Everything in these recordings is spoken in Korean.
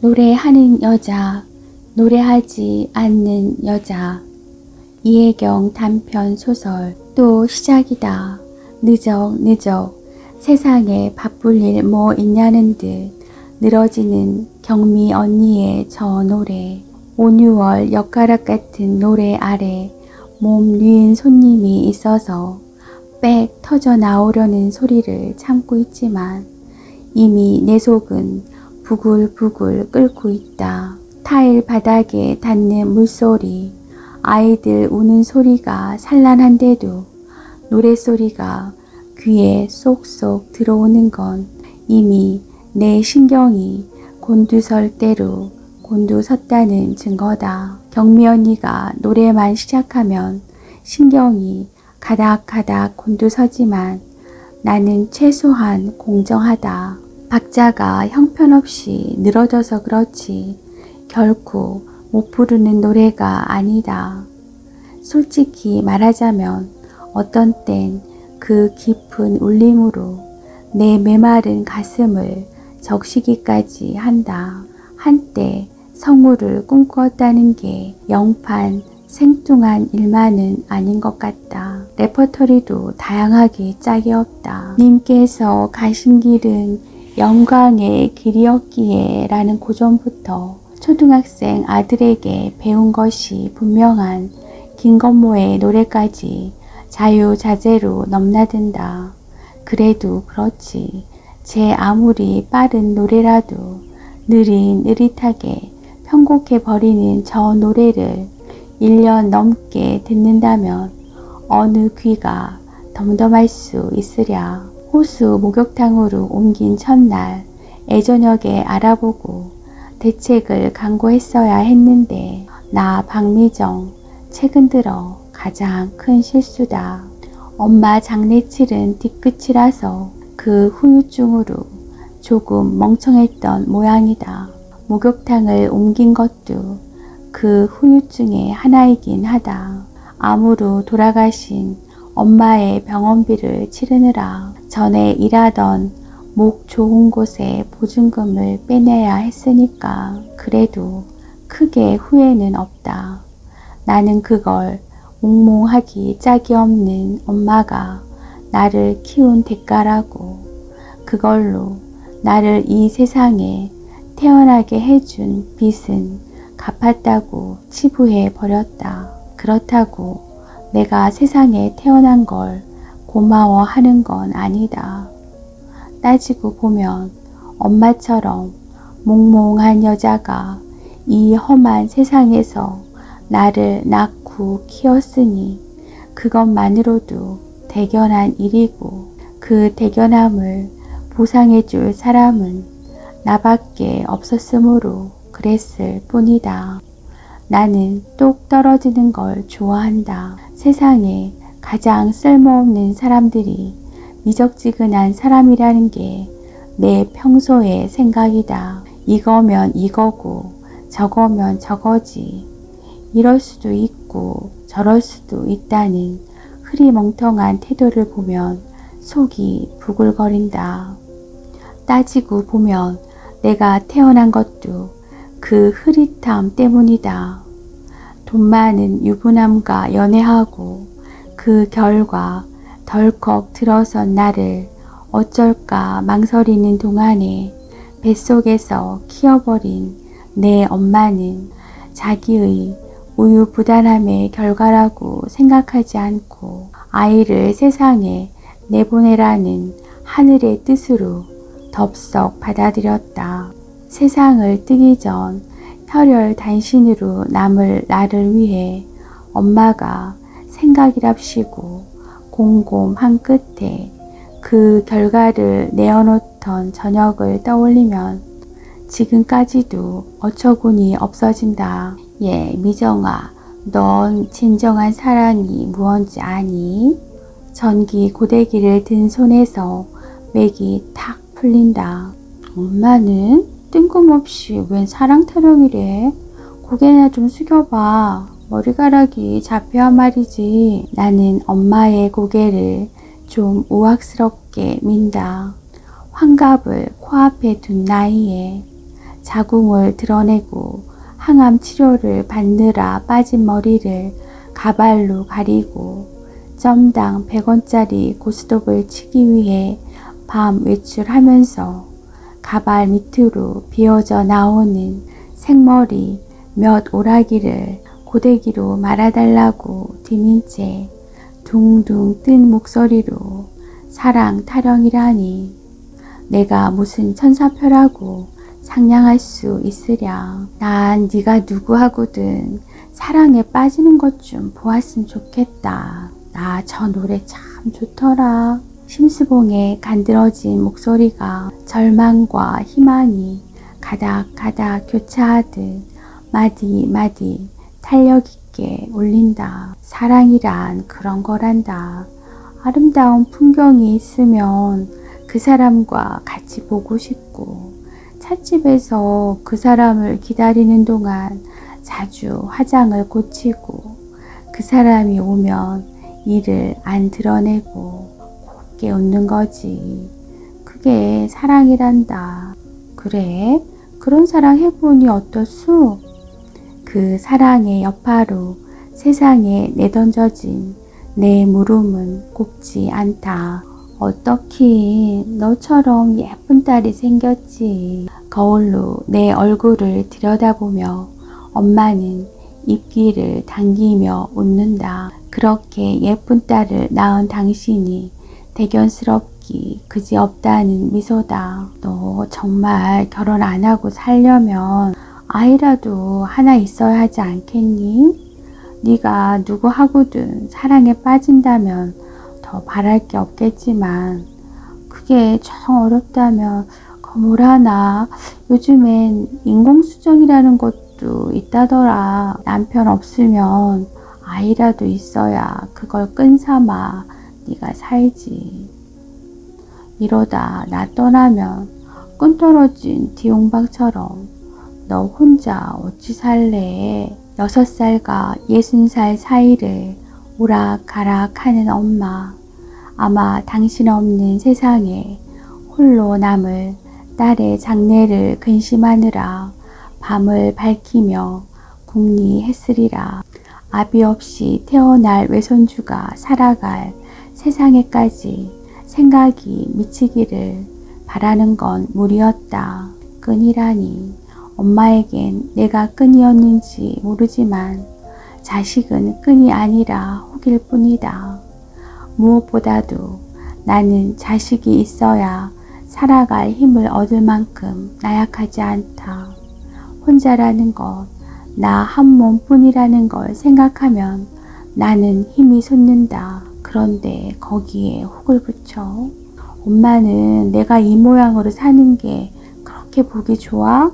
노래하는 여자, 노래하지 않는 여자. 이혜경 단편 소설. 또 시작이다. 느적느적 세상에 바쁠 일 뭐 있냐는 듯 늘어지는 경미 언니의 저 노래. 5, 6월 엿가락 같은 노래 아래 몸 뉘은 손님이 있어서 빽 터져 나오려는 소리를 참고 있지만 이미 내 속은 부글부글 끓고 있다. 타일 바닥에 닿는 물소리, 아이들 우는 소리가 산란한데도 노랫소리가 귀에 쏙쏙 들어오는 건 이미 내 신경이 곤두설 대로 곤두섰다는 증거다. 경미 언니가 노래만 시작하면 신경이 가닥가닥 곤두서지만 나는 최소한 공정하다. 박자가 형편없이 늘어져서 그렇지 결코 못 부르는 노래가 아니다. 솔직히 말하자면 어떤 땐 그 깊은 울림으로 내 메마른 가슴을 적시기까지 한다. 한때 성우를 꿈꾸었다는 게 영판 생뚱한 일만은 아닌 것 같다. 레퍼토리도 다양하게 짝이 없다. 님께서 가신 길은 영광의 길이었기에 라는 고전부터 초등학생 아들에게 배운 것이 분명한 김건모의 노래까지 자유자재로 넘나든다. 그래도 그렇지 제 아무리 빠른 노래라도 느릿느릿하게 편곡해버리는 저 노래를 1년 넘게 듣는다면 어느 귀가 덤덤할 수 있으랴. 호수 목욕탕으로 옮긴 첫날 애저녁에 알아보고 대책을 강구했어야 했는데 나 박미정 최근 들어 가장 큰 실수다. 엄마 장례칠은 뒤끝이라서 그 후유증으로 조금 멍청했던 모양이다. 목욕탕을 옮긴 것도 그 후유증의 하나이긴 하다. 암으로 돌아가신 엄마의 병원비를 치르느라 전에 일하던 목 좋은 곳에 보증금을 빼내야 했으니까 그래도 크게 후회는 없다. 나는 그걸 몽몽하기 짝이 없는 엄마가 나를 키운 대가라고 그걸로 나를 이 세상에 태어나게 해준 빚은 갚았다고 치부해 버렸다. 그렇다고 내가 세상에 태어난 걸 고마워하는 건 아니다. 따지고 보면 엄마처럼 몽몽한 여자가 이 험한 세상에서 나를 낳고 키웠으니 그것만으로도 대견한 일이고 그 대견함을 보상해 줄 사람은 나밖에 없었으므로 그랬을 뿐이다. 나는 똑 떨어지는 걸 좋아한다. 세상에 가장 쓸모없는 사람들이 미적지근한 사람이라는 게 내 평소의 생각이다. 이거면 이거고 저거면 저거지. 이럴 수도 있고 저럴 수도 있다는 흐리멍텅한 태도를 보면 속이 부글거린다. 따지고 보면 내가 태어난 것도 그 흐릿함 때문이다. 돈 많은 유부남과 연애하고 그 결과 덜컥 들어선 나를 어쩔까 망설이는 동안에 뱃속에서 키워버린 내 엄마는 자기의 우유부단함의 결과라고 생각하지 않고 아이를 세상에 내보내라는 하늘의 뜻으로 덥석 받아들였다. 세상을 뜨기 전 혈혈단신으로 남을 나를 위해 엄마가 생각이랍시고 곰곰한 끝에 그 결과를 내어놓던 저녁을 떠올리면 지금까지도 어처구니 없어진다. 예, 미정아, 넌 진정한 사랑이 무언지 아니? 전기 고데기를 든 손에서 맥이 탁 풀린다. 엄마는 뜬금없이 웬 사랑 타령이래? 고개나 좀 숙여봐. 머리카락이 잡혀야 말이지. 나는 엄마의 고개를 좀 우악스럽게 민다. 환갑을 코앞에 둔 나이에 자궁을 드러내고 항암 치료를 받느라 빠진 머리를 가발로 가리고 점당 100원짜리 고스톱을 치기 위해 밤 외출하면서 가발 밑으로 비어져 나오는 생머리 몇 오라기를 고데기로 말아달라고 디민 채 둥둥 뜬 목소리로 사랑 타령이라니 내가 무슨 천사표라고 상냥할 수 있으랴. 난 네가 누구하고든 사랑에 빠지는 것 좀 보았으면 좋겠다. 나 저 노래 참 좋더라. 심수봉의 간드러진 목소리가 절망과 희망이 가닥가닥 교차하듯 마디마디 탄력있게 울린다. 사랑이란 그런 거란다. 아름다운 풍경이 있으면 그 사람과 같이 보고 싶고 찻집에서 그 사람을 기다리는 동안 자주 화장을 고치고 그 사람이 오면 이를 안 드러내고 곱게 웃는 거지. 그게 사랑이란다. 그래? 그런 사랑 해보니 어떻소? 그 사랑의 여파로 세상에 내던져진 내 물음은 곱지 않다. 어떻게 너처럼 예쁜 딸이 생겼지. 거울로 내 얼굴을 들여다보며 엄마는 입귀를 당기며 웃는다. 그렇게 예쁜 딸을 낳은 당신이 대견스럽기 그지없다는 미소다. 너 정말 결혼 안 하고 살려면 아이라도 하나 있어야 하지 않겠니? 네가 누구하고든 사랑에 빠진다면 더 바랄 게 없겠지만 그게 정 어렵다면 뭘 하나. 요즘엔 인공수정이라는 것도 있다더라. 남편 없으면 아이라도 있어야 그걸 끈삼아 네가 살지. 이러다 나 떠나면 끈 떨어진 뒤홍박처럼 너 혼자 어찌 살래. 6살과 60살 사이를 오락가락 하는 엄마. 아마 당신 없는 세상에 홀로 남을 딸의 장례를 근심하느라 밤을 밝히며 궁리했으리라. 아비 없이 태어날 외손주가 살아갈 세상에까지 생각이 미치기를 바라는 건 무리였다. 끈이라니. 엄마에겐 내가 끈이었는지 모르지만 자식은 끈이 아니라 혹일 뿐이다. 무엇보다도 나는 자식이 있어야 살아갈 힘을 얻을 만큼 나약하지 않다. 혼자라는 것, 나 한 몸뿐이라는 걸 생각하면 나는 힘이 솟는다. 그런데 거기에 혹을 붙여. 엄마는 내가 이 모양으로 사는 게 그렇게 보기 좋아?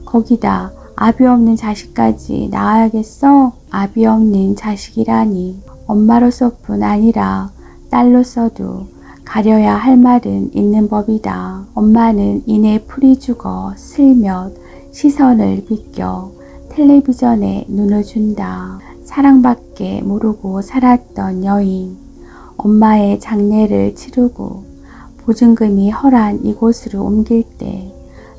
거기다 아비 없는 자식까지 낳아야겠어? 아비 없는 자식이라니. 엄마로서뿐 아니라 딸로서도 가려야 할 말은 있는 법이다. 엄마는 이내 풀이 죽어 슬며시 시선을 비껴 텔레비전에 눈을 준다. 사랑밖에 모르고 살았던 여인. 엄마의 장례를 치르고 보증금이 허란 이곳으로 옮길 때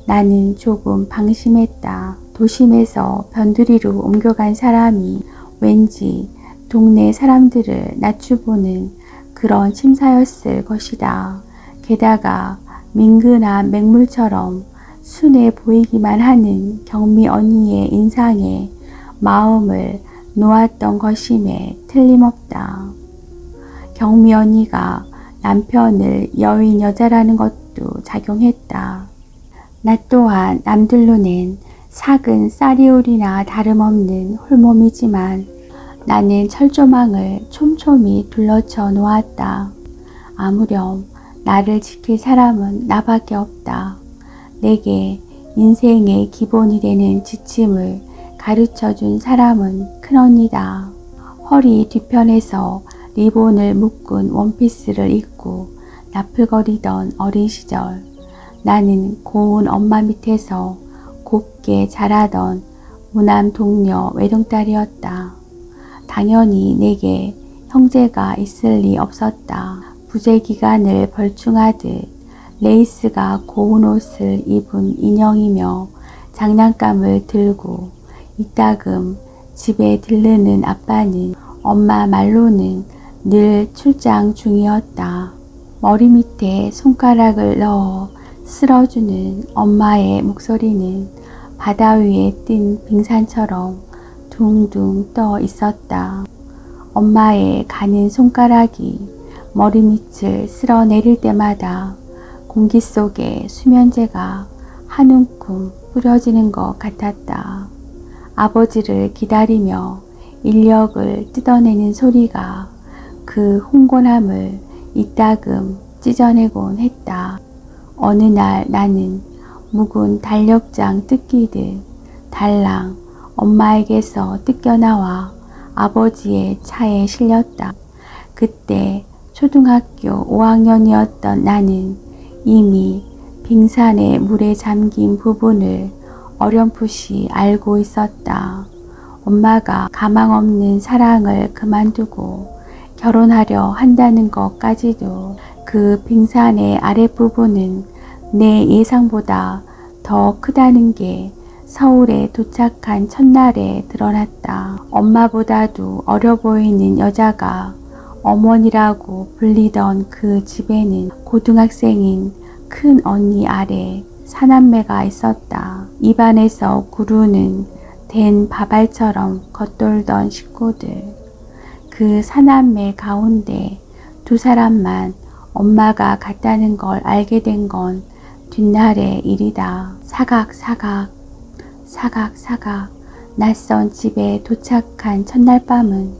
나는 조금 방심했다. 도심에서 변두리로 옮겨간 사람이 왠지 동네 사람들을 낮추보는 그런 심사였을 것이다. 게다가 민근한 맹물처럼 순해 보이기만 하는 경미 언니의 인상에 마음을 놓았던 것임에 틀림없다. 경미 언니가 남편을 여인 여자라는 것도 작용했다. 나 또한 남들로는 삭은 쌀이울이나 다름없는 홀몸이지만 나는 철조망을 촘촘히 둘러쳐 놓았다. 아무렴 나를 지킬 사람은 나밖에 없다. 내게 인생의 기본이 되는 지침을 가르쳐준 사람은 큰언니다. 허리 뒤편에서 리본을 묶은 원피스를 입고 나풀거리던 어린 시절, 나는 고운 엄마 밑에서 곱게 자라던 무남 동료 외동딸이었다. 당연히 내게 형제가 있을 리 없었다. 부재기간을 벌충하듯 레이스가 고운 옷을 입은 인형이며 장난감을 들고 이따금 집에 들르는 아빠는 엄마 말로는 늘 출장 중이었다. 머리 밑에 손가락을 넣어 쓸어주는 엄마의 목소리는 바다 위에 뜬 빙산처럼 둥둥 떠 있었다. 엄마의 가는 손가락이 머리 밑을 쓸어내릴 때마다 공기 속에 수면제가 한 움큼 뿌려지는 것 같았다. 아버지를 기다리며 인력을 뜯어내는 소리가 그 흥건함을 이따금 찢어내곤 했다. 어느 날 나는 묵은 달력장 뜯기듯 달랑 엄마에게서 뜯겨나와 아버지의 차에 실렸다. 그때 초등학교 5학년이었던 나는 이미 빙산의 물에 잠긴 부분을 어렴풋이 알고 있었다. 엄마가 가망 없는 사랑을 그만두고 결혼하려 한다는 것까지도 그 빙산의 아랫부분은 내 예상보다 더 크다는 게 서울에 도착한 첫날에 드러났다. 엄마보다도 어려 보이는 여자가 어머니라고 불리던 그 집에는 고등학생인 큰 언니 아래 사남매가 있었다. 입안에서 구르는 댄 바발처럼 겉돌던 식구들. 그 사남매 가운데 두 사람만 엄마가 같다는 걸 알게 된 건 뒷날의 일이다. 사각사각 사각사각 낯선 집에 도착한 첫날 밤은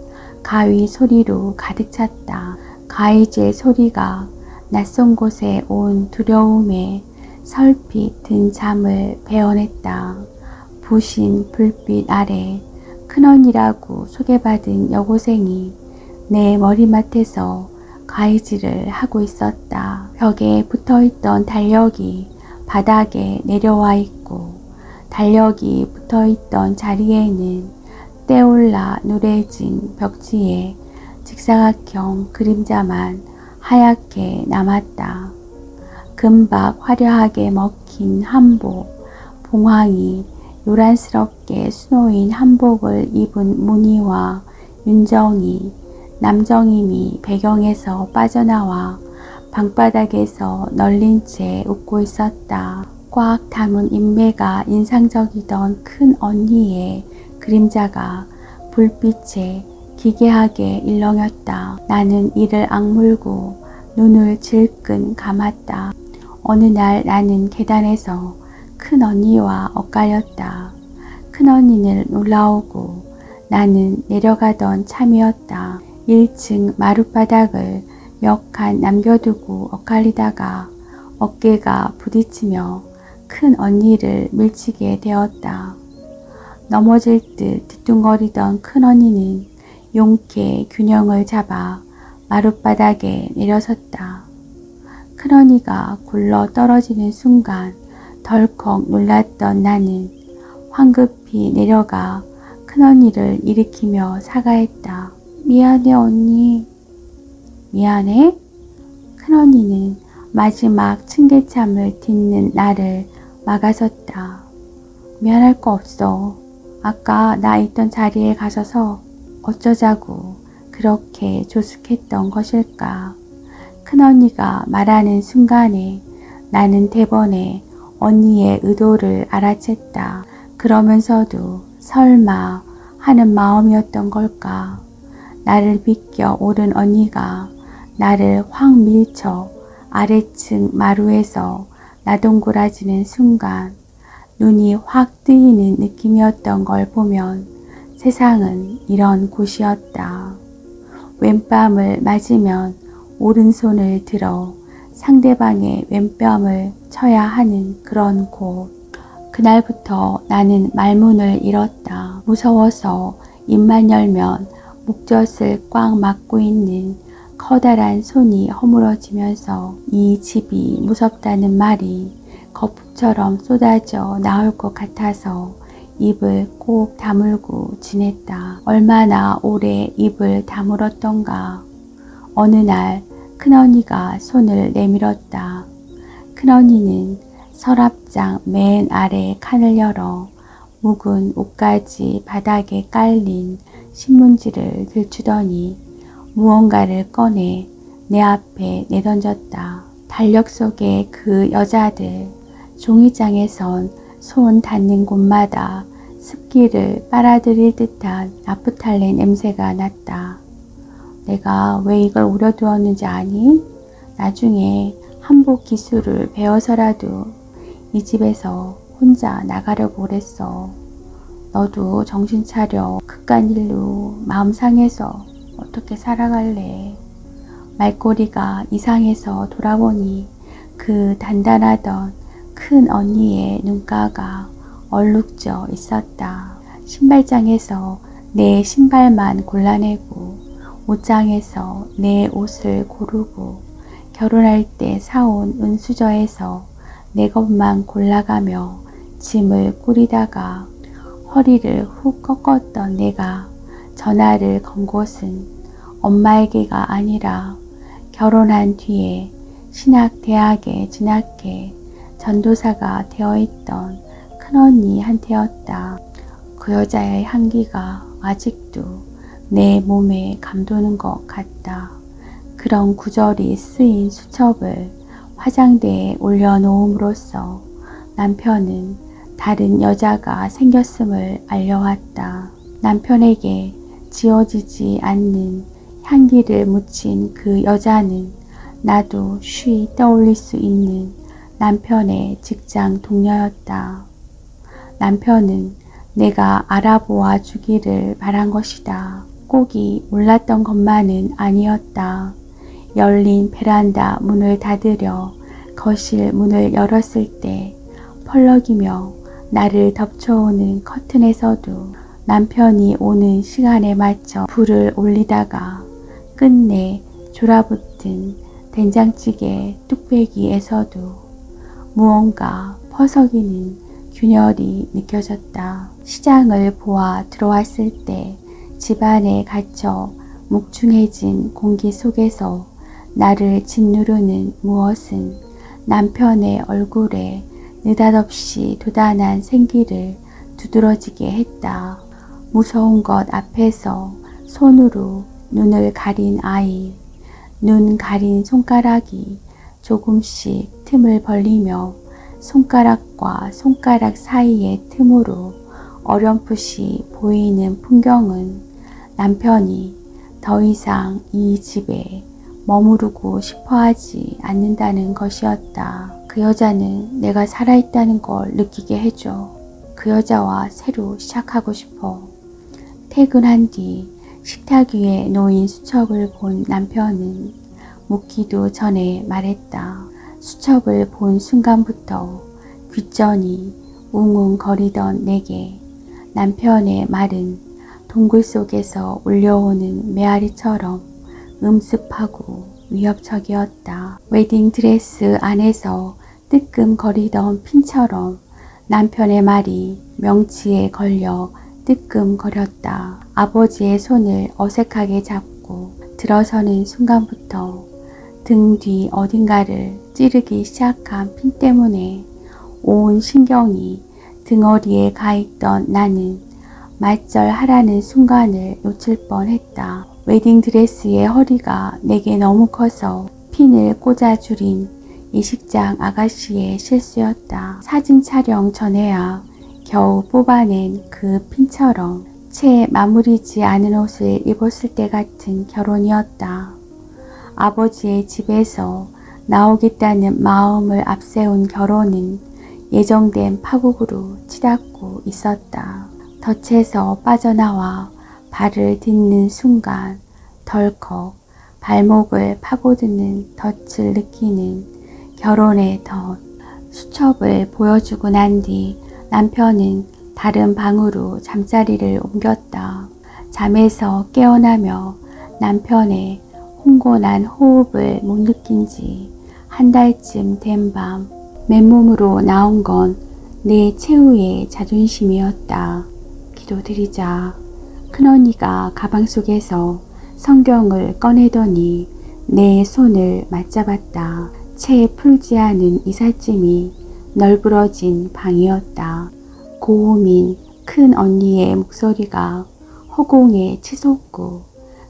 가위 소리로 가득 찼다. 가위질 소리가 낯선 곳에 온 두려움에 설핏 든 잠을 베어냈다. 부신 불빛 아래 큰언니라고 소개받은 여고생이 내 머리맡에서 가위질을 하고 있었다. 벽에 붙어있던 달력이 바닥에 내려와 있고 달력이 붙어있던 자리에는 떼올라 누래진 벽지에 직사각형 그림자만 하얗게 남았다. 금박 화려하게 먹힌 한복, 봉황이 요란스럽게 수놓인 한복을 입은 문희와 윤정이, 남정임이 배경에서 빠져나와 방바닥에서 널린 채 웃고 있었다. 꽉 담은 인매가 인상적이던 큰 언니의 그림자가 불빛에 기괴하게 일렁였다. 나는 이를 악물고 눈을 질끈 감았다. 어느 날 나는 계단에서 큰 언니와 엇갈렸다. 큰 언니는 올라오고 나는 내려가던 참이었다. 1층 마룻바닥을 몇 칸 남겨두고 엇갈리다가 어깨가 부딪히며 큰 언니를 밀치게 되었다. 넘어질 듯 뒤뚱거리던 큰 언니는 용케 균형을 잡아 마룻바닥에 내려섰다. 큰 언니가 굴러 떨어지는 순간 덜컥 놀랐던 나는 황급히 내려가 큰 언니를 일으키며 사과했다. 미안해 언니. 미안해? 큰 언니는 마지막 층계참을 딛는 나를 막아섰다. 미안할 거 없어. 아까 나 있던 자리에 가셔서 어쩌자고 그렇게 조숙했던 것일까. 큰언니가 말하는 순간에 나는 대번에 언니의 의도를 알아챘다. 그러면서도 설마 하는 마음이었던 걸까. 나를 비껴 오른 언니가 나를 확 밀쳐 아래층 마루에서 나동그라지는 순간 눈이 확 뜨이는 느낌이었던 걸 보면 세상은 이런 곳이었다. 왼뺨을 맞으면 오른손을 들어 상대방의 왼뺨을 쳐야 하는 그런 곳. 그날부터 나는 말문을 잃었다. 무서워서 입만 열면 목젖을 꽉 막고 있는 커다란 손이 허물어지면서 이 집이 무섭다는 말이 거품처럼 쏟아져 나올 것 같아서 입을 꼭 다물고 지냈다. 얼마나 오래 입을 다물었던가. 어느 날 큰언니가 손을 내밀었다. 큰언니는 서랍장 맨 아래 칸을 열어 묵은 옷가지 바닥에 깔린 신문지를 들추더니 무언가를 꺼내 내 앞에 내던졌다. 달력 속의 그 여자들, 종이장에선 손 닿는 곳마다 습기를 빨아들일 듯한 나프탈렌 냄새가 났다. 내가 왜 이걸 우려두었는지 아니? 나중에 한복 기술을 배워서라도 이 집에서 혼자 나가려고 그랬어. 너도 정신 차려. 그깟 일로 마음 상해서 어떻게 살아갈래? 말꼬리가 이상해서 돌아보니 그 단단하던 큰 언니의 눈가가 얼룩져 있었다. 신발장에서 내 신발만 골라내고 옷장에서 내 옷을 고르고 결혼할 때 사온 은수저에서 내 것만 골라가며 짐을 꾸리다가 허리를 훅 꺾었던 내가 전화를 건 곳은 엄마에게가 아니라 결혼한 뒤에 신학대학에 진학해 전도사가 되어있던 큰언니한테였다. 그 여자의 향기가 아직도 내 몸에 감도는 것 같다. 그런 구절이 쓰인 수첩을 화장대에 올려놓음으로써 남편은 다른 여자가 생겼음을 알려왔다. 남편에게 지워지지 않는 향기를 묻힌 그 여자는 나도 쉬 떠올릴 수 있는 남편의 직장 동료였다. 남편은 내가 알아보아 주기를 바란 것이다. 꼭이 몰랐던 것만은 아니었다. 열린 베란다 문을 닫으려 거실 문을 열었을 때 펄럭이며 나를 덮쳐오는 커튼에서도 남편이 오는 시간에 맞춰 불을 올리다가 끝내 졸아붙은 된장찌개 뚝배기에서도 무언가 퍼석이는 균열이 느껴졌다. 시장을 보아 들어왔을 때 집안에 갇혀 묵중해진 공기 속에서 나를 짓누르는 무엇은 남편의 얼굴에 느닷없이 돋아난 생기를 두드러지게 했다. 무서운 것 앞에서 손으로 눈을 가린 아이, 눈 가린 손가락이 조금씩 틈을 벌리며 손가락과 손가락 사이의 틈으로 어렴풋이 보이는 풍경은 남편이 더 이상 이 집에 머무르고 싶어하지 않는다는 것이었다. 그 여자는 내가 살아있다는 걸 느끼게 해줘. 그 여자와 새로 시작하고 싶어. 퇴근한 뒤 식탁 위에 놓인 수첩을 본 남편은 묻기도 전에 말했다. 수첩을 본 순간부터 귓전이 웅웅거리던 내게 남편의 말은 동굴 속에서 울려오는 메아리처럼 음습하고 위협적이었다. 웨딩드레스 안에서 뜨끔거리던 핀처럼 남편의 말이 명치에 걸려 뜨끔거렸다. 아버지의 손을 어색하게 잡고 들어서는 순간부터 등 뒤 어딘가를 찌르기 시작한 핀 때문에 온 신경이 등허리에 가있던 나는 맞절하라는 순간을 놓칠 뻔했다. 웨딩드레스의 허리가 내게 너무 커서 핀을 꽂아줄인 이식장 아가씨의 실수였다. 사진 촬영 전에야 겨우 뽑아낸 그 핀처럼 채 마무리지 않은 옷을 입었을 때 같은 결혼이었다. 아버지의 집에서 나오겠다는 마음을 앞세운 결혼은 예정된 파국으로 치닫고 있었다. 덫에서 빠져나와 발을 딛는 순간 덜컥 발목을 파고드는 덫을 느끼는 결혼의 덫. 수첩을 보여주고 난 뒤 남편은 다른 방으로 잠자리를 옮겼다. 잠에서 깨어나며 남편의 홍곤한 호흡을 못 느낀 지 한 달쯤 된 밤 맨몸으로 나온 건 내 최후의 자존심이었다. 기도드리자. 큰언니가 가방 속에서 성경을 꺼내더니 내 손을 맞잡았다. 채 풀지 않은 이삿짐이 널브러진 방이었다. 고음인 큰 언니의 목소리가 허공에 치솟고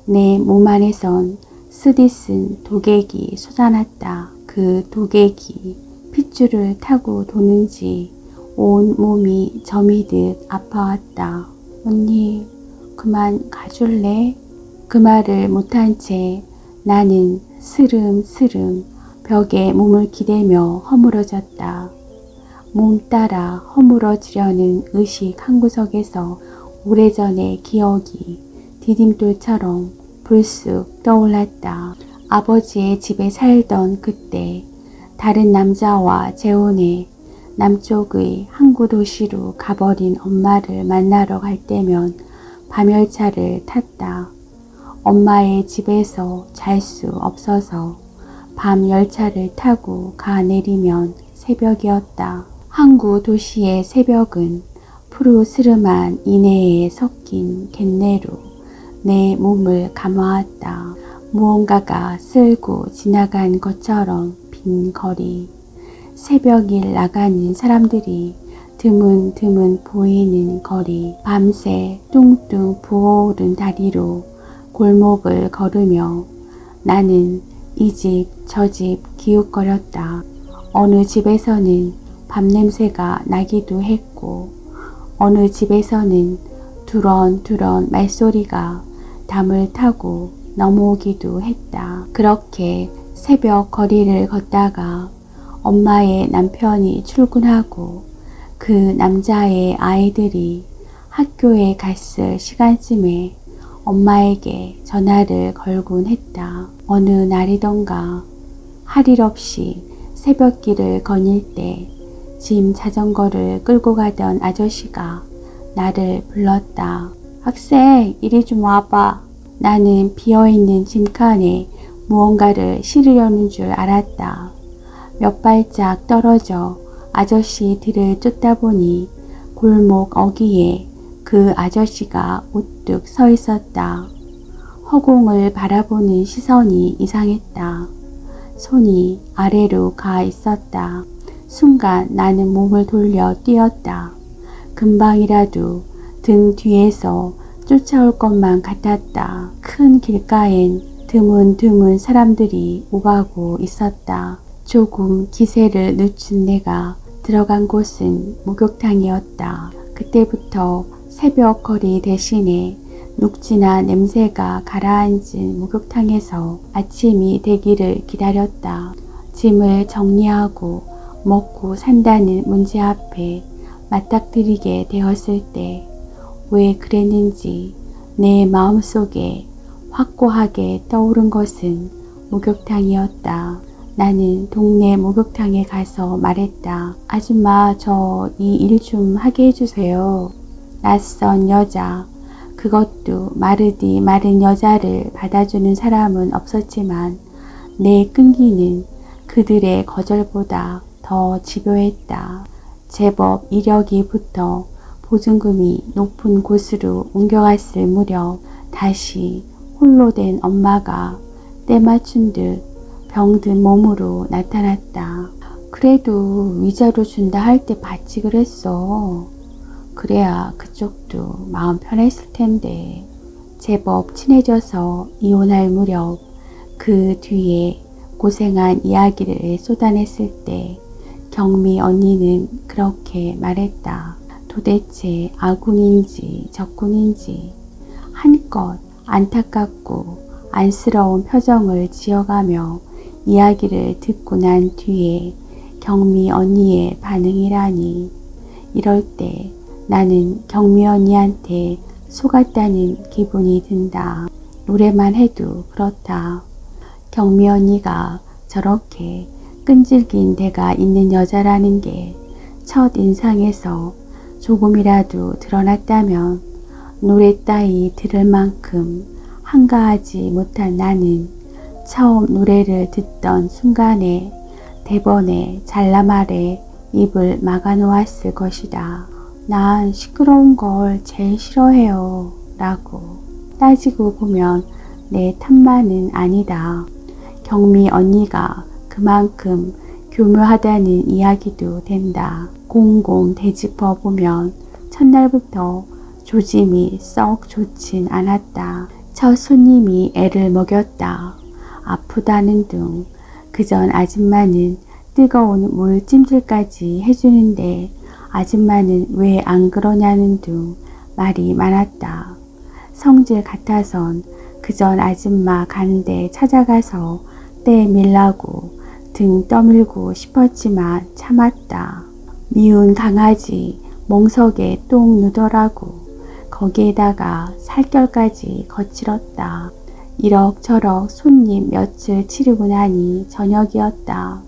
내 몸 안에선 쓰디쓴 독액이 솟아났다. 그 독액이 핏줄을 타고 도는지 온 몸이 저미듯 아파왔다. 언니, 그만 가줄래? 그 말을 못한 채 나는 스름스름 벽에 몸을 기대며 허물어졌다. 몸 따라 허물어지려는 의식 한 구석에서 오래전의 기억이 디딤돌처럼 불쑥 떠올랐다. 아버지의 집에 살던 그때 다른 남자와 재혼해 남쪽의 항구 도시로 가버린 엄마를 만나러 갈 때면 밤열차를 탔다. 엄마의 집에서 잘 수 없어서 밤 열차를 타고 가 내리면 새벽이었다. 항구 도시의 새벽은 푸르스름한 인해에 섞인 갯내로 내 몸을 감아왔다. 무언가가 쓸고 지나간 것처럼 빈 거리. 새벽일 나가는 사람들이 드문드문 보이는 거리. 밤새 뚱뚱 부어오른 다리로 골목을 걸으며 나는 이 집 저 집 기웃거렸다. 어느 집에서는 밤냄새가 나기도 했고 어느 집에서는 두런두런 말소리가 담을 타고 넘어오기도 했다. 그렇게 새벽 거리를 걷다가 엄마의 남편이 출근하고 그 남자의 아이들이 학교에 갔을 시간쯤에 엄마에게 전화를 걸곤 했다. 어느 날이던가 할 일 없이 새벽길을 거닐 때 짐 자전거를 끌고 가던 아저씨가 나를 불렀다. 학생, 이리 좀 와봐. 나는 비어있는 짐칸에 무언가를 실으려는 줄 알았다. 몇 발짝 떨어져 아저씨 뒤를 쫓다 보니 골목 어귀에 그 아저씨가 우뚝 서 있었다. 허공을 바라보는 시선이 이상했다. 손이 아래로 가 있었다. 순간 나는 몸을 돌려 뛰었다. 금방이라도 등 뒤에서 쫓아올 것만 같았다. 큰 길가엔 드문드문 사람들이 오가고 있었다. 조금 기세를 늦춘 내가 들어간 곳은 목욕탕이었다. 그때부터 새벽 거리 대신에 눅지나 냄새가 가라앉은 목욕탕에서 아침이 되기를 기다렸다. 짐을 정리하고 먹고 산다는 문제 앞에 맞닥뜨리게 되었을 때 왜 그랬는지 내 마음속에 확고하게 떠오른 것은 목욕탕이었다. 나는 동네 목욕탕에 가서 말했다. 아줌마, 저 이 일 좀 하게 해주세요. 낯선 여자, 그것도 마르디 마른 여자를 받아주는 사람은 없었지만 내 끈기는 그들의 거절보다 더 집요했다. 제법 이력이 붙어 보증금이 높은 곳으로 옮겨갔을 무렵 다시 홀로 된 엄마가 때맞춘 듯 병든 몸으로 나타났다. 그래도 위자료 준다 할 때 받지 그랬어. 그래야 그쪽도 마음 편했을 텐데. 제법 친해져서 이혼할 무렵 그 뒤에 고생한 이야기를 쏟아냈을 때 경미 언니는 그렇게 말했다. 도대체 아군인지 적군인지 한껏 안타깝고 안쓰러운 표정을 지어가며 이야기를 듣고 난 뒤에 경미 언니의 반응이라니. 이럴 때 나는 경미 언니한테 속았다는 기분이 든다. 노래만 해도 그렇다. 경미 언니가 저렇게 끈질긴 데가 있는 여자라는 게 첫 인상에서 조금이라도 드러났다면 노래 따위 들을 만큼 한가하지 못한 나는 처음 노래를 듣던 순간에 대번에 잘라말에 입을 막아놓았을 것이다. 난 시끄러운 걸 제일 싫어해요. 라고. 따지고 보면 내 탓만은 아니다. 경미 언니가 그만큼 교묘하다는 이야기도 된다. 곰곰 되짚어 보면 첫날부터 조짐이 썩 좋진 않았다. 첫 손님이 애를 먹였다. 아프다는 둥. 그전 아줌마는 뜨거운 물 찜질까지 해주는데 아줌마는 왜 안 그러냐는 둥 말이 많았다. 성질 같아선 그전 아줌마 가는데 찾아가서 떼 밀라고 등 떠밀고 싶었지만 참았다. 미운 강아지 멍석에 똥 누더라고. 거기에다가 살결까지 거칠었다. 이럭저럭 손님 며칠 치르고 나니 저녁이었다.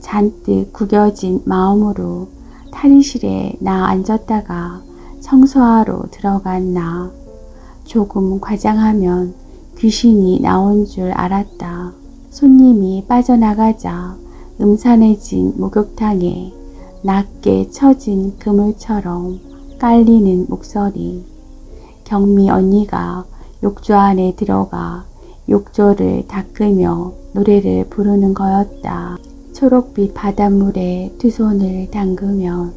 잔뜩 구겨진 마음으로 탈의실에 나 앉았다가 청소하러 들어간 나. 조금 과장하면 귀신이 나온 줄 알았다. 손님이 빠져나가자 음산해진 목욕탕에 낮게 처진 그물처럼 깔리는 목소리. 경미 언니가 욕조 안에 들어가 욕조를 닦으며 노래를 부르는 거였다. 초록빛 바닷물에 두 손을 담그면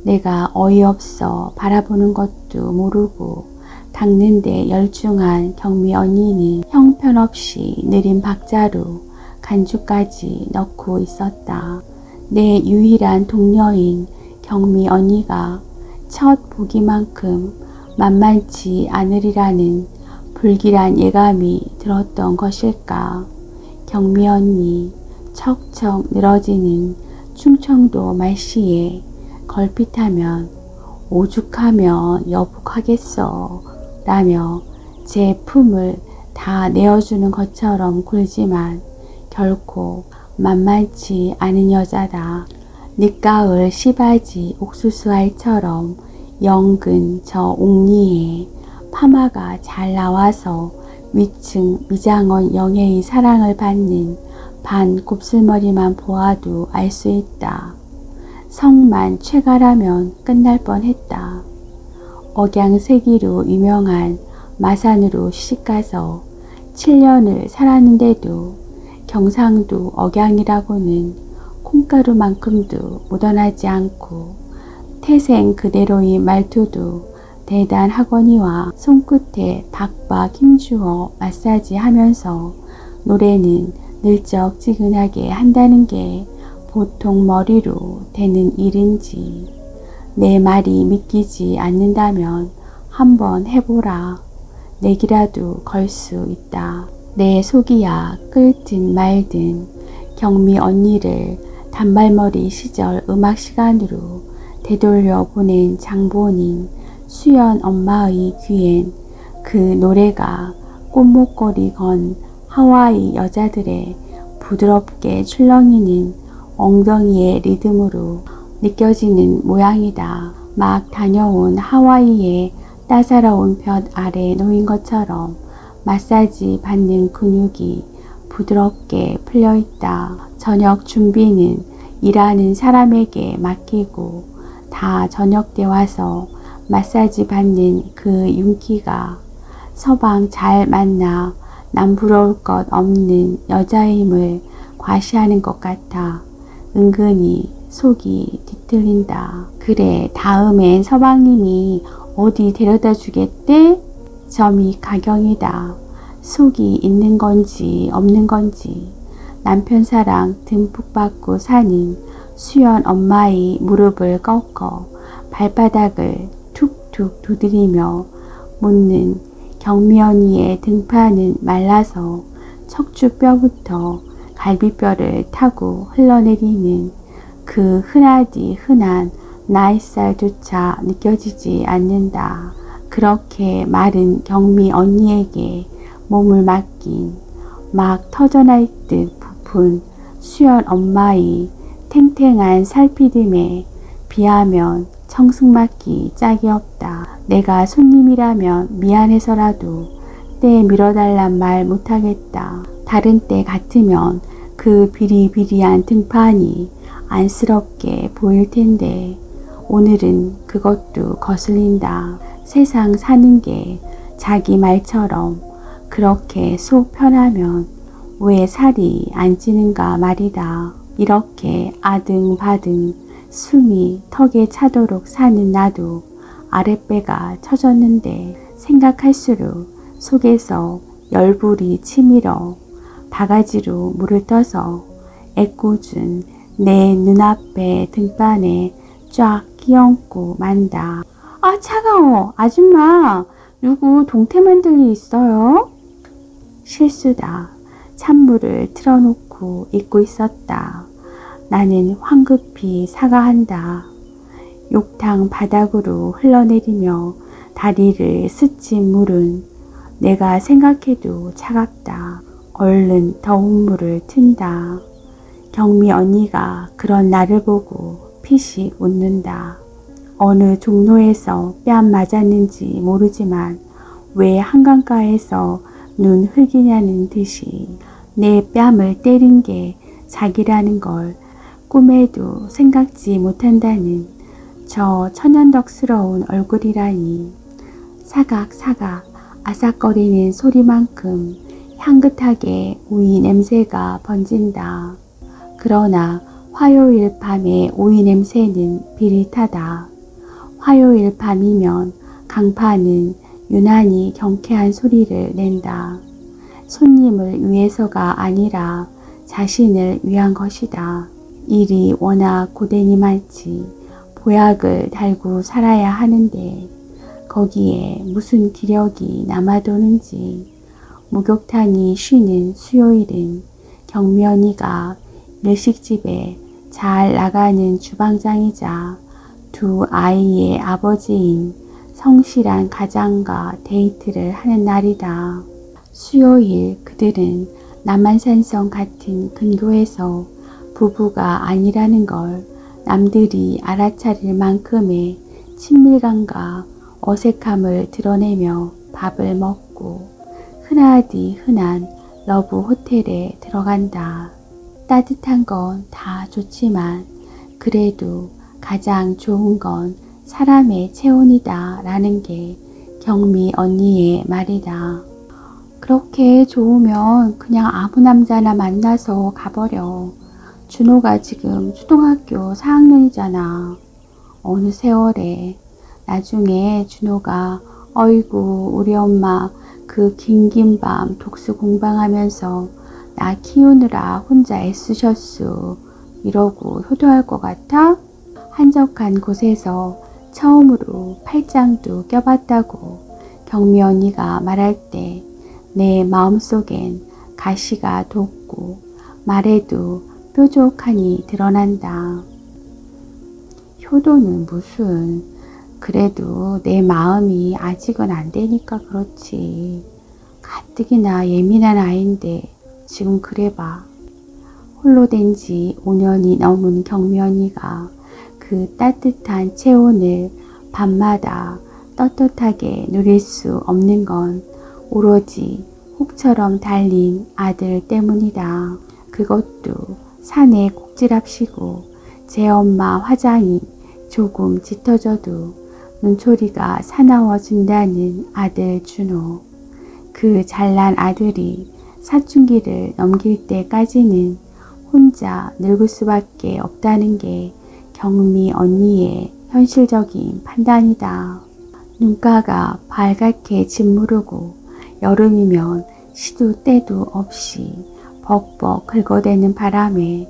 내가 어이없어 바라보는 것도 모르고 닦는데 열중한 경미 언니는 형편없이 느린 박자로 간주까지 넣고 있었다. 내 유일한 동료인 경미 언니가 첫 보기만큼 만만치 않으리라는 불길한 예감이 들었던 것일까. 경미 언니 척척 늘어지는 충청도 말씨에 걸핏하면 오죽하면 여북하겠어 라며 제 품을 다 내어주는 것처럼 굴지만 결코 만만치 않은 여자다. 늦가을 시바지 옥수수알처럼 영근 저 옥리에 파마가 잘 나와서 위층 미장원 영예의 사랑을 받는 반 곱슬머리만 보아도 알 수 있다. 성만 최가라면 끝날 뻔했다. 억양세기로 유명한 마산으로 시집가서 7년을 살았는데도 경상도 억양이라고는 콩가루만큼도 묻어나지 않고 태생 그대로의 말투도 대단하거니와 손끝에 박박 힘주어 마사지 하면서 노래는 늘적지근하게 한다는 게 보통 머리로 되는 일인지. 내 말이 믿기지 않는다면 한번 해보라. 내기라도 걸 수 있다. 내 속이야 끓든 말든 경미 언니를 단발머리 시절 음악 시간으로 되돌려 보낸 장본인 수연 엄마의 귀엔 그 노래가 꽃목걸이 건 하와이 여자들의 부드럽게 출렁이는 엉덩이의 리듬으로 느껴지는 모양이다. 막 다녀온 하와이의 따사로운 볕 아래 놓인 것처럼 마사지 받는 근육이 부드럽게 풀려있다. 저녁 준비는 일하는 사람에게 맡기고 다 저녁 때 와서 마사지 받는 그 윤기가 서방 잘 만나 남부러울 것 없는 여자의 힘을 과시하는 것 같아 은근히 속이 뒤틀린다. 그래, 다음엔 서방님이 어디 데려다 주겠대? 점이 가경이다. 속이 있는 건지 없는 건지 남편 사랑 듬뿍 받고 사는 수연 엄마의 무릎을 꺾어 발바닥을 툭툭 두드리며 묻는 경미 언니의 등판은 말라서 척추뼈부터 갈비뼈를 타고 흘러내리는 그 흔하디 흔한 나이살조차 느껴지지 않는다. 그렇게 마른 경미 언니에게 몸을 맡긴 막 터져날 듯 부푼 수연 엄마의 탱탱한 살피듬에 비하면 청승맞기 짝이 없다. 내가 손님이라면 미안해서라도 때 밀어달란 말 못하겠다. 다른 때 같으면 그 비리비리한 등판이 안쓰럽게 보일 텐데 오늘은 그것도 거슬린다. 세상 사는 게 자기 말처럼 그렇게 속 편하면 왜 살이 안 찌는가 말이다. 이렇게 아등바등 숨이 턱에 차도록 사는 나도 아랫배가 처졌는데 생각할수록 속에서 열불이 치밀어 바가지로 물을 떠서 애꿎은 내 눈앞에 등반에 쫙 끼얹고 만다. 아 차가워. 아줌마 누구 동태 만들 일 있어요? 실수다. 찬물을 틀어놓고 잊고 있었다. 나는 황급히 사과한다. 욕탕 바닥으로 흘러내리며 다리를 스친 물은 내가 생각해도 차갑다. 얼른 더운 물을 튼다. 경미 언니가 그런 나를 보고 피식 웃는다. 어느 종로에서 뺨 맞았는지 모르지만 왜 한강가에서 눈 흙이냐는 듯이 내 뺨을 때린 게 자기라는 걸 꿈에도 생각지 못한다는 저 천연덕스러운 얼굴이라니. 사각사각 아삭거리는 소리만큼 향긋하게 오이 냄새가 번진다. 그러나 화요일 밤의 오이 냄새는 비릿하다. 화요일 밤이면 강파는 유난히 경쾌한 소리를 낸다. 손님을 위해서가 아니라 자신을 위한 것이다. 일이 워낙 고되니 많지 보약을 달고 살아야 하는데 거기에 무슨 기력이 남아도는지. 목욕탕이 쉬는 수요일은 경미 언니가 일식집에 잘 나가는 주방장이자 두 아이의 아버지인 성실한 가장과 데이트를 하는 날이다. 수요일 그들은 남한산성 같은 근교에서 부부가 아니라는 걸 남들이 알아차릴 만큼의 친밀감과 어색함을 드러내며 밥을 먹고 흔하디 흔한 러브 호텔에 들어간다. 따뜻한 건 다 좋지만 그래도 가장 좋은 건 사람의 체온이다 라는 게 경미 언니의 말이다. 그렇게 좋으면 그냥 아무 남자나 만나서 가버려. 준호가 지금 초등학교 4학년이잖아. 어느 세월에. 나중에 준호가 어이구 우리 엄마 그 긴긴 밤 독서 공방하면서 나 키우느라 혼자 애쓰셨수 이러고 효도할 것 같아? 한적한 곳에서 처음으로 팔짱도 껴봤다고 경미 언니가 말할 때 내 마음속엔 가시가 돋고 말에도 뾰족하니 드러난다. 효도는 무슨. 그래도 내 마음이 아직은 안 되니까 그렇지. 가뜩이나 예민한 아이인데 지금 그래봐. 홀로 된 지 5년이 넘은 경미 언니가 그 따뜻한 체온을 밤마다 떳떳하게 누릴 수 없는 건 오로지 혹처럼 달린 아들 때문이다. 그것도 산에 꼭지랍시고 제 엄마 화장이 조금 짙어져도 눈초리가 사나워진다는 아들 준호. 그 잘난 아들이 사춘기를 넘길 때까지는 혼자 늙을 수밖에 없다는 게 경미 언니의 현실적인 판단이다. 눈가가 발갛게 짓무르고 여름이면 시도 때도 없이 벅벅 긁어대는 바람에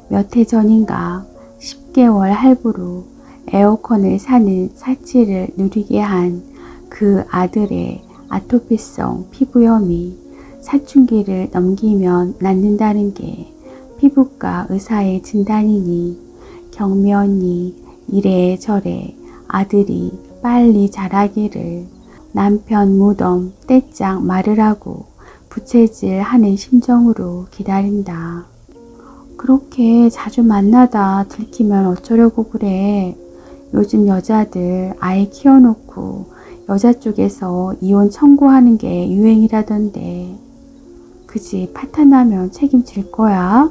몇 해 전인가 10개월 할부로 에어컨을 사는 사치를 누리게 한 그 아들의 아토피성 피부염이 사춘기를 넘기면 낫는다는 게 피부과 의사의 진단이니 경미 언니 이래저래 아들이 빨리 자라기를 남편 무덤 떼짝 마르라고 부채질하는 심정으로 기다린다. 그렇게 자주 만나다 들키면 어쩌려고 그래. 요즘 여자들 아이 키워놓고 여자 쪽에서 이혼 청구하는 게 유행이라던데. 그지 파탄나면 책임질 거야?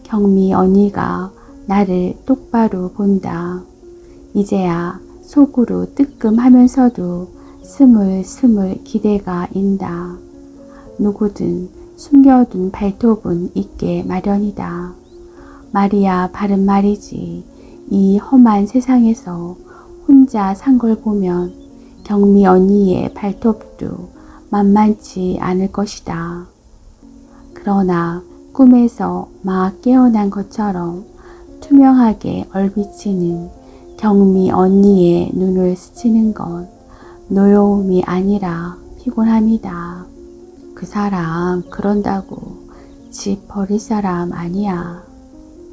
경미 언니가 나를 똑바로 본다. 이제야 속으로 뜨끔하면서도 스물스물 기대가 인다. 누구든 숨겨둔 발톱은 있게 마련이다. 말이야 바른 말이지. 이 험한 세상에서 혼자 산 걸 보면 경미 언니의 발톱도 만만치 않을 것이다. 그러나 꿈에서 막 깨어난 것처럼 투명하게 얼비치는 경미 언니의 눈을 스치는 건 노여움이 아니라 피곤함이다. 그 사람 그런다고 집 버릴 사람 아니야.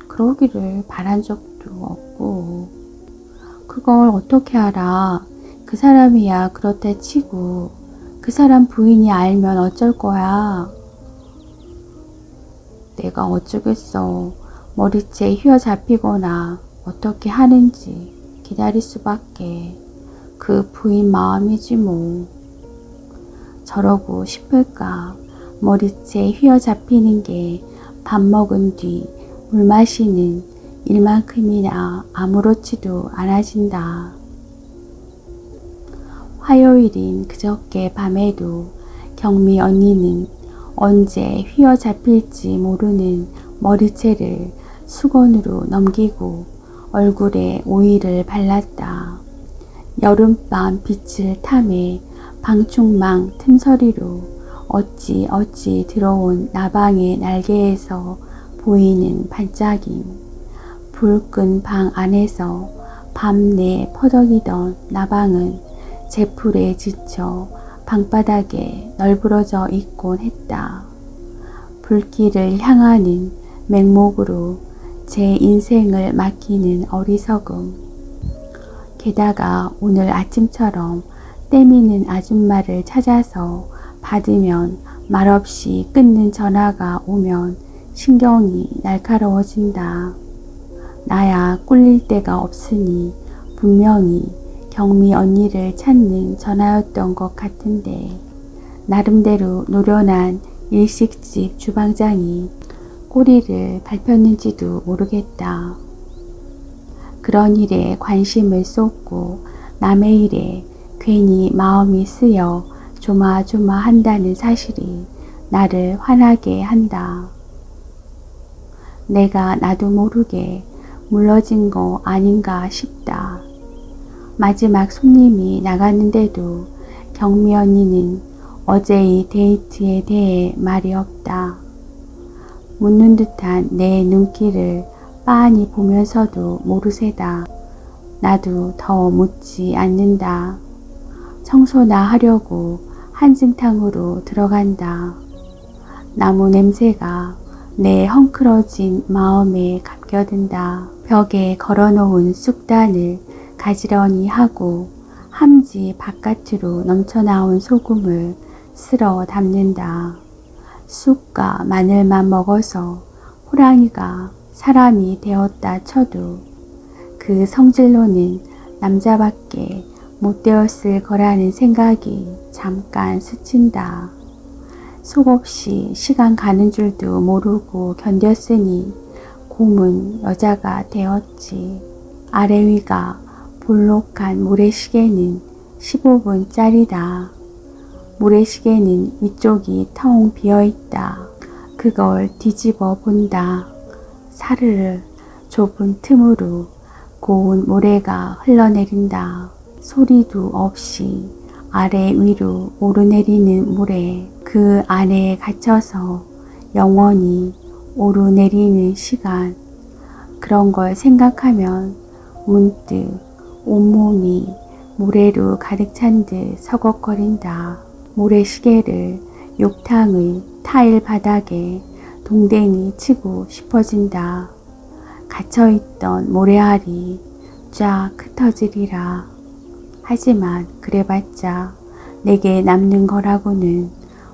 그러기를 바란 적도 없고. 그걸 어떻게 알아? 그 사람이야 그렇다 치고 그 사람 부인이 알면 어쩔 거야. 내가 어쩌겠어. 머리채 휘어잡히거나 어떻게 하는지 기다릴 수밖에. 그 부인 마음이지 뭐. 저러고 싶을까? 머리채 휘어잡히는 게 밥 먹은 뒤 물 마시는 일만큼이나 아무렇지도 않아진다. 화요일인 그저께 밤에도 경미 언니는 언제 휘어잡힐지 모르는 머리채를 수건으로 넘기고 얼굴에 오일을 발랐다. 여름밤 빛을 탐해 방충망 틈서리로 어찌 들어온 나방의 날개에서 보이는 반짝임. 불 끈 방 안에서 밤내 퍼덕이던 나방은 제풀에 지쳐 방바닥에 널브러져 있곤 했다. 불길을 향하는 맹목으로 제 인생을 맡기는 어리석음. 게다가 오늘 아침처럼 때미는 아줌마를 찾아서 받으면 말없이 끊는 전화가 오면 신경이 날카로워진다. 나야 꿀릴 데가 없으니 분명히 경미 언니를 찾는 전화였던 것 같은데 나름대로 노련한 일식집 주방장이 꼬리를 밟혔는지도 모르겠다. 그런 일에 관심을 쏟고 남의 일에 괜히 마음이 쓰여 조마조마한다는 사실이 나를 화나게 한다. 내가 나도 모르게 물러진 거 아닌가 싶다. 마지막 손님이 나갔는데도 경미 언니는 어제의 데이트에 대해 말이 없다. 묻는 듯한 내 눈길을 빤히 보면서도 모르세다. 나도 더 묻지 않는다. 청소나 하려고 한증탕으로 들어간다. 나무 냄새가 내 헝클어진 마음에 감겨든다. 벽에 걸어놓은 쑥단을 가지런히 하고 함지 바깥으로 넘쳐나온 소금을 쓸어 담는다. 쑥과 마늘만 먹어서 호랑이가 사람이 되었다 쳐도 그 성질로는 남자밖에 못 되었을 거라는 생각이 잠깐 스친다. 속없이 시간 가는 줄도 모르고 견뎠으니 곰은 여자가 되었지. 아래 위가 볼록한 모래시계는 15분짜리다. 모래시계는 위쪽이 텅 비어있다. 그걸 뒤집어 본다. 사르르 좁은 틈으로 고운 모래가 흘러내린다. 소리도 없이 아래 위로 오르내리는 모래. 그 안에 갇혀서 영원히 오르내리는 시간. 그런 걸 생각하면 문득 온몸이 모래로 가득 찬 듯 서걱거린다. 모래시계를 욕탕의 타일 바닥에 동댕이 치고 싶어진다. 갇혀있던 모래알이 쫙 흩어지리라. 하지만 그래봤자 내게 남는 거라고는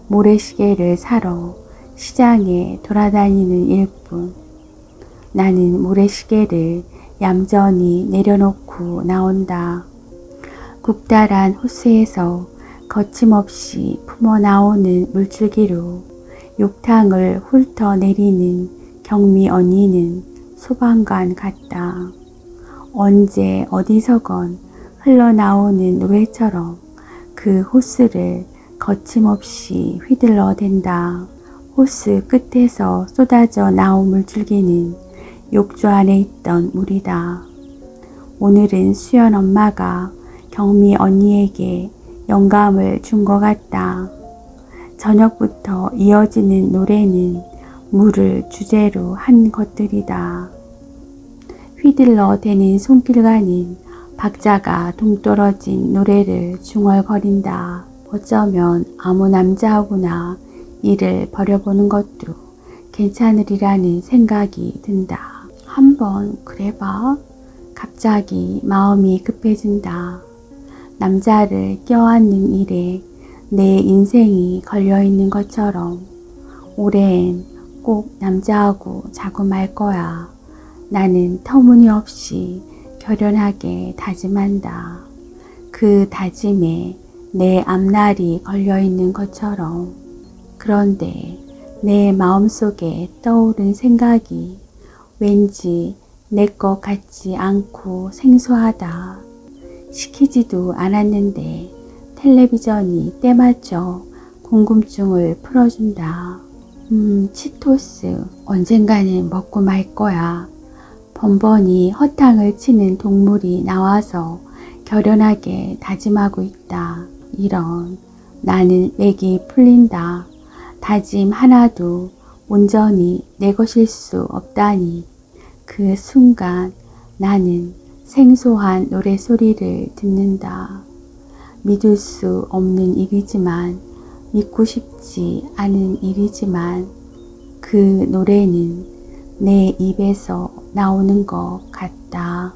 모래시계를 사러 시장에 돌아다니는 일뿐. 나는 모래시계를 얌전히 내려놓고 나온다. 굽다란 호스에서 거침없이 품어나오는 물줄기로 욕탕을 훑어내리는 경미 언니는 소방관 같다. 언제 어디서건 흘러나오는 노래처럼 그 호스를 거침없이 휘둘러댄다. 호스 끝에서 쏟아져 나온 물줄기는 욕조 안에 있던 물이다. 오늘은 수연 엄마가 경미 언니에게 영감을 준 것 같다. 저녁부터 이어지는 노래는 물을 주제로 한 것들이다. 휘둘러 대는 손길과는 박자가 동떨어진 노래를 중얼거린다. 어쩌면 아무 남자하고나 일을 벌여보는 것도 괜찮으리라는 생각이 든다. 한번 그래봐. 갑자기 마음이 급해진다. 남자를 껴안는 일에 내 인생이 걸려있는 것처럼 올해엔 꼭 남자하고 자고 말 거야. 나는 터무니없이 결연하게 다짐한다. 그 다짐에 내 앞날이 걸려있는 것처럼. 그런데 내 마음속에 떠오른 생각이 왠지 내 것 같지 않고 생소하다. 시키지도 않았는데 텔레비전이 때맞춰 궁금증을 풀어준다. 치토스 언젠가는 먹고 말 거야. 번번이 허탕을 치는 동물이 나와서 결연하게 다짐하고 있다. 이런, 나는 맥이 풀린다. 다짐 하나도 온전히 내 것일 수 없다니. 그 순간 나는 생소한 노래소리를 듣는다. 믿을 수 없는 일이지만, 믿고 싶지 않은 일이지만 그 노래는 내 입에서 나오는 것 같다.